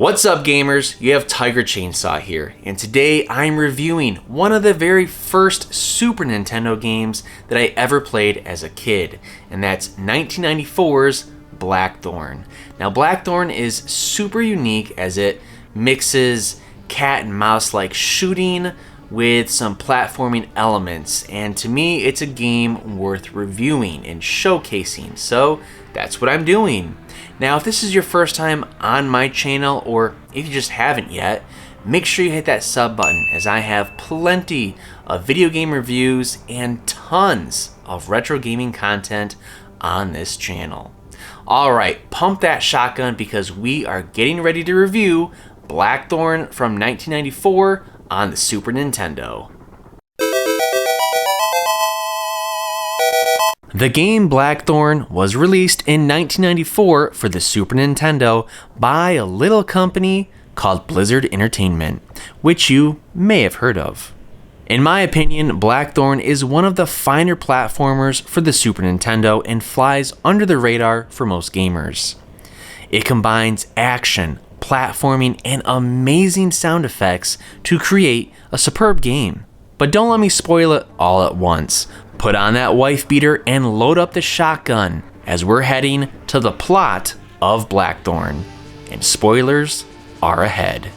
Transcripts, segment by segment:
What's up gamers, you have TigerChainsaw here, and today I'm reviewing one of the very first Super Nintendo games that I ever played as a kid, and that's 1994's Blackthorne. Now Blackthorne is super unique as it mixes cat and mouse like shooting with some platforming elements, and to me it's a game worth reviewing and showcasing, so that's what I'm doing. Now if this is your first time on my channel, or if you just haven't yet, make sure you hit that sub button as I have plenty of video game reviews and tons of retro gaming content on this channel. Alright, pump that shotgun because we are getting ready to review Blackthorne from 1994 on the Super Nintendo. The game Blackthorne was released in 1994 for the Super Nintendo by a little company called Blizzard Entertainment, which you may have heard of. In my opinion, Blackthorne is one of the finer platformers for the Super Nintendo and flies under the radar for most gamers. It combines action, platforming, and amazing sound effects to create a superb game. But don't let me spoil it all at once. Put on that wife beater and load up the shotgun as we're heading to the plot of Blackthorne. And spoilers are ahead.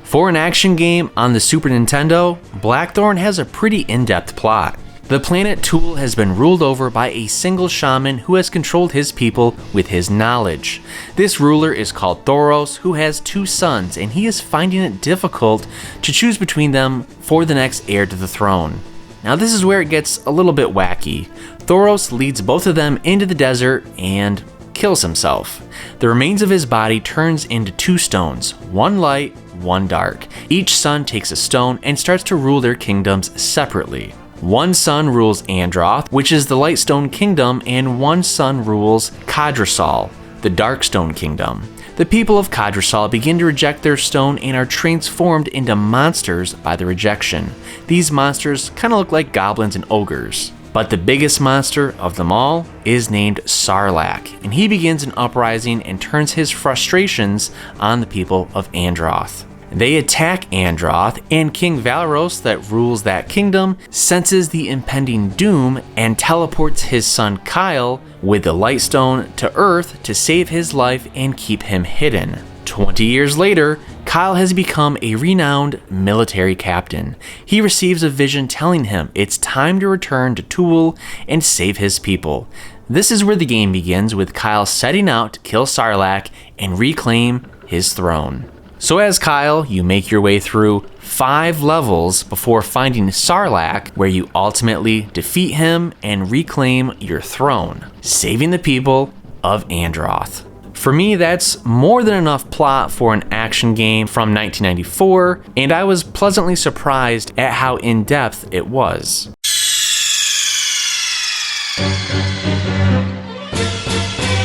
For an action game on the Super Nintendo, Blackthorne has a pretty in-depth plot. The planet Tool has been ruled over by a single shaman who has controlled his people with his knowledge. This ruler is called Thoros, who has two sons, and he is finding it difficult to choose between them for the next heir to the throne. Now this is where it gets a little bit wacky. Thoros leads both of them into the desert and kills himself. The remains of his body turns into two stones, one light, one dark. Each son takes a stone and starts to rule their kingdoms separately. One son rules Androth, which is the Lightstone Kingdom, and one son rules Kadrasal, the Darkstone Kingdom. The people of Kadrasal begin to reject their stone and are transformed into monsters by the rejection. These monsters kind of look like goblins and ogres. But the biggest monster of them all is named Sarlacc, and he begins an uprising and turns his frustrations on the people of Androth. They attack Androth, and King Valeros, that rules that kingdom, senses the impending doom and teleports his son Kyle with the Lightstone to Earth to save his life and keep him hidden. 20 years later, Kyle has become a renowned military captain. He receives a vision telling him it's time to return to Tool and save his people. This is where the game begins, with Kyle setting out to kill Sarlacc and reclaim his throne. So as Kyle, you make your way through 5 levels before finding Sarlacc, where you ultimately defeat him and reclaim your throne, saving the people of Androth. For me, that's more than enough plot for an action game from 1994, and I was pleasantly surprised at how in-depth it was.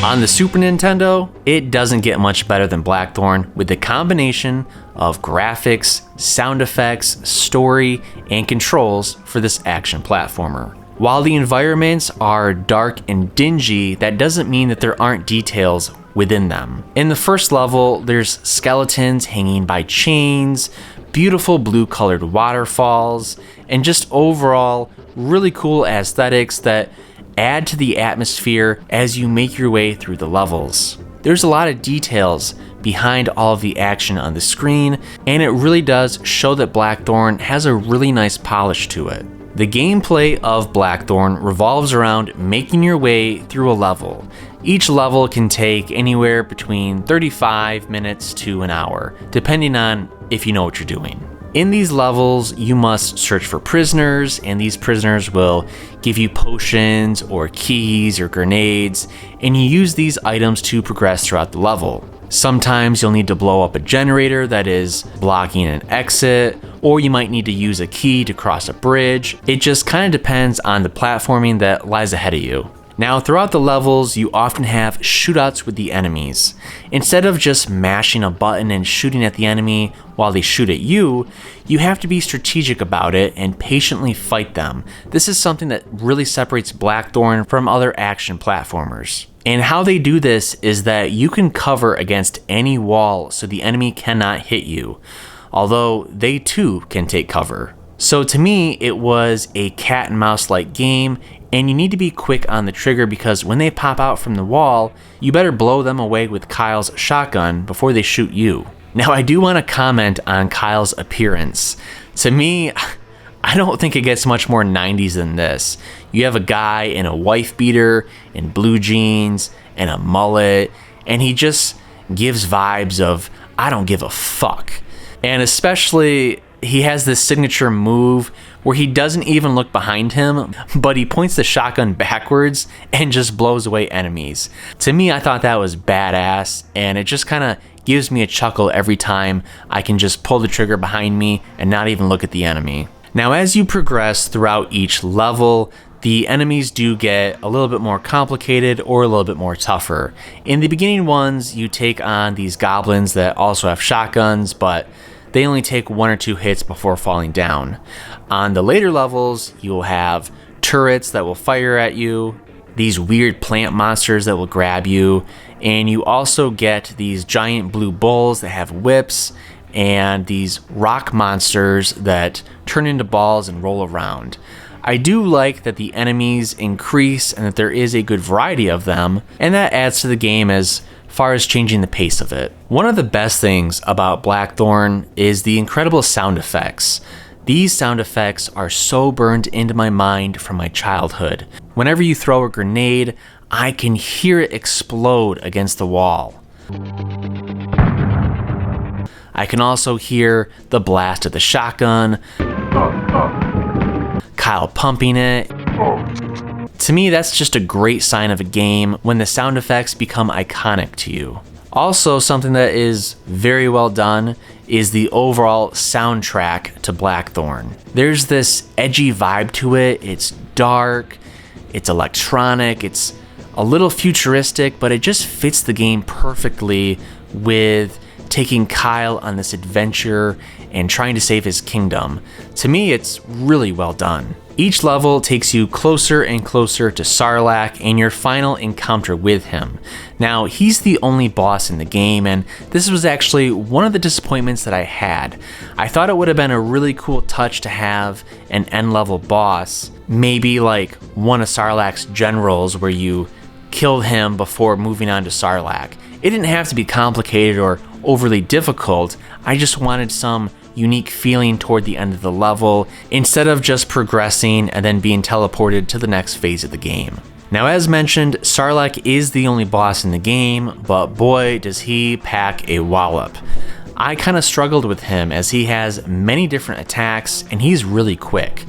On the Super Nintendo, it doesn't get much better than Blackthorne, with the combination of graphics, sound effects, story, and controls for this action platformer. While the environments are dark and dingy, that doesn't mean that there aren't details within them. In the first level, there's skeletons hanging by chains, beautiful blue-colored waterfalls, and just overall really cool aesthetics that add to the atmosphere as you make your way through the levels. There's a lot of details behind all of the action on the screen, and it really does show that Blackthorne has a really nice polish to it. The gameplay of Blackthorne revolves around making your way through a level. Each level can take anywhere between 35 minutes to an hour, depending on if you know what you're doing. In these levels, you must search for prisoners, and these prisoners will give you potions or keys or grenades, and you use these items to progress throughout the level. Sometimes you'll need to blow up a generator that is blocking an exit, or you might need to use a key to cross a bridge. It just kind of depends on the platforming that lies ahead of you. Now, throughout the levels, you often have shootouts with the enemies. Instead of just mashing a button and shooting at the enemy while they shoot at you, you have to be strategic about it and patiently fight them. This is something that really separates Blackthorne from other action platformers. And how they do this is that you can cover against any wall so the enemy cannot hit you, although they too can take cover. So to me, it was a cat and mouse like game, and you need to be quick on the trigger because when they pop out from the wall, you better blow them away with Kyle's shotgun before they shoot you. Now, I do want to comment on Kyle's appearance. To me, I don't think it gets much more 90s than this. You have a guy in a wife beater, in blue jeans, and a mullet, and he just gives vibes of, I don't give a fuck. And especially, he has this signature move where he doesn't even look behind him, but he points the shotgun backwards and just blows away enemies. To me, I thought that was badass, and it just kind of gives me a chuckle every time I can just pull the trigger behind me and not even look at the enemy. Now, as you progress throughout each level, the enemies do get a little bit more complicated or a little bit more tougher. In the beginning ones, you take on these goblins that also have shotguns, but they only take 1 or 2 hits before falling down. On the later levels, you'll have turrets that will fire at you, these weird plant monsters that will grab you, and you also get these giant blue bulls that have whips, and these rock monsters that turn into balls and roll around. I do like that the enemies increase and that there is a good variety of them, and that adds to the game as far as changing the pace of it. One of the best things about Blackthorne is the incredible sound effects. These sound effects are so burned into my mind from my childhood. Whenever you throw a grenade, I can hear it explode against the wall. I can also hear the blast of the shotgun, Kyle pumping it. To me, that's just a great sign of a game when the sound effects become iconic to you. Also, something that is very well done is the overall soundtrack to Blackthorne. There's this edgy vibe to it. It's dark, it's electronic, it's a little futuristic, but it just fits the game perfectly with taking Kyle on this adventure and trying to save his kingdom. To me, it's really well done. Each level takes you closer and closer to Sarlacc and your final encounter with him. Now, he's the only boss in the game, and this was actually one of the disappointments that I had. I thought it would have been a really cool touch to have an end-level boss, maybe like one of Sarlacc's generals where you kill him before moving on to Sarlacc. It didn't have to be complicated or overly difficult. I just wanted some unique feeling toward the end of the level instead of just progressing and then being teleported to the next phase of the game. Now, as mentioned, Sarlacc is the only boss in the game, but boy does he pack a wallop. I kind of struggled with him as he has many different attacks and he's really quick.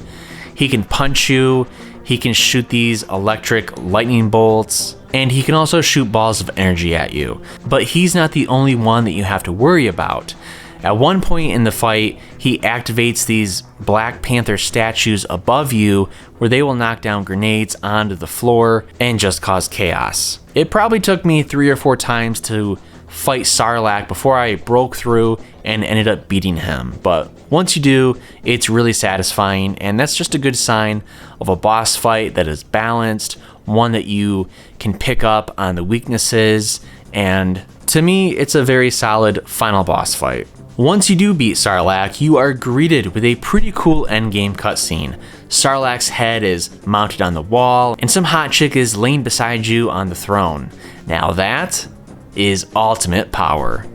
He can punch you, he can shoot these electric lightning bolts, and he can also shoot balls of energy at you. But he's not the only one that you have to worry about. At one point in the fight, he activates these Black Panther statues above you where they will knock down grenades onto the floor and just cause chaos. It probably took me 3 or 4 times to fight Sarlacc before I broke through and ended up beating him. But once you do, it's really satisfying, and that's just a good sign of a boss fight that is balanced, one that you can pick up on the weaknesses, and to me, it's a very solid final boss fight. Once you do beat Sarlacc, you are greeted with a pretty cool endgame cutscene. Sarlacc's head is mounted on the wall, and some hot chick is laying beside you on the throne. Now that is ultimate power.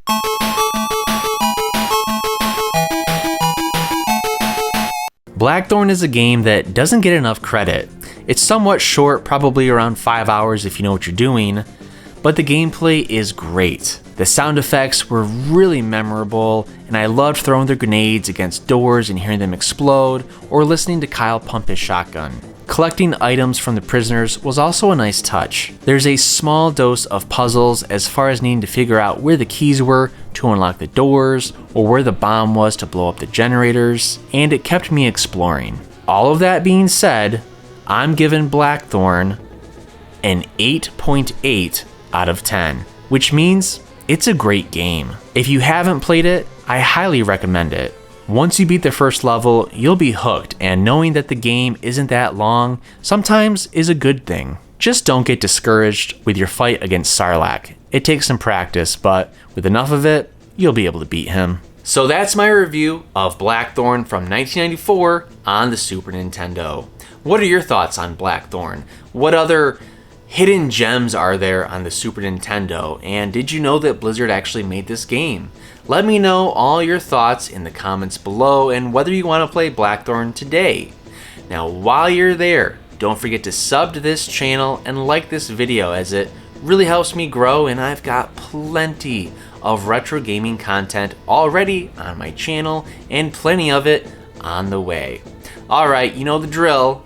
Blackthorne is a game that doesn't get enough credit. It's somewhat short, probably around 5 hours if you know what you're doing, but the gameplay is great. The sound effects were really memorable, and I loved throwing the grenades against doors and hearing them explode, or listening to Kyle pump his shotgun. Collecting items from the prisoners was also a nice touch. There's a small dose of puzzles as far as needing to figure out where the keys were to unlock the doors, or where the bomb was to blow up the generators, and it kept me exploring. All of that being said, I'm giving Blackthorne an 8.8 out of 10, which means it's a great game. If you haven't played it, I highly recommend it. Once you beat the first level, you'll be hooked, and knowing that the game isn't that long sometimes is a good thing. Just don't get discouraged with your fight against Sarlacc. It takes some practice, but with enough of it, you'll be able to beat him. So that's my review of Blackthorne from 1994 on the Super Nintendo. What are your thoughts on Blackthorne? What other hidden gems are there on the Super Nintendo? And did you know that Blizzard actually made this game? Let me know all your thoughts in the comments below and whether you want to play Blackthorne today. Now, while you're there, don't forget to sub to this channel and like this video, as it really helps me grow, and I've got plenty of retro gaming content already on my channel and plenty of it on the way. Alright, you know the drill.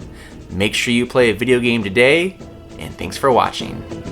Make sure you play a video game today, and thanks for watching.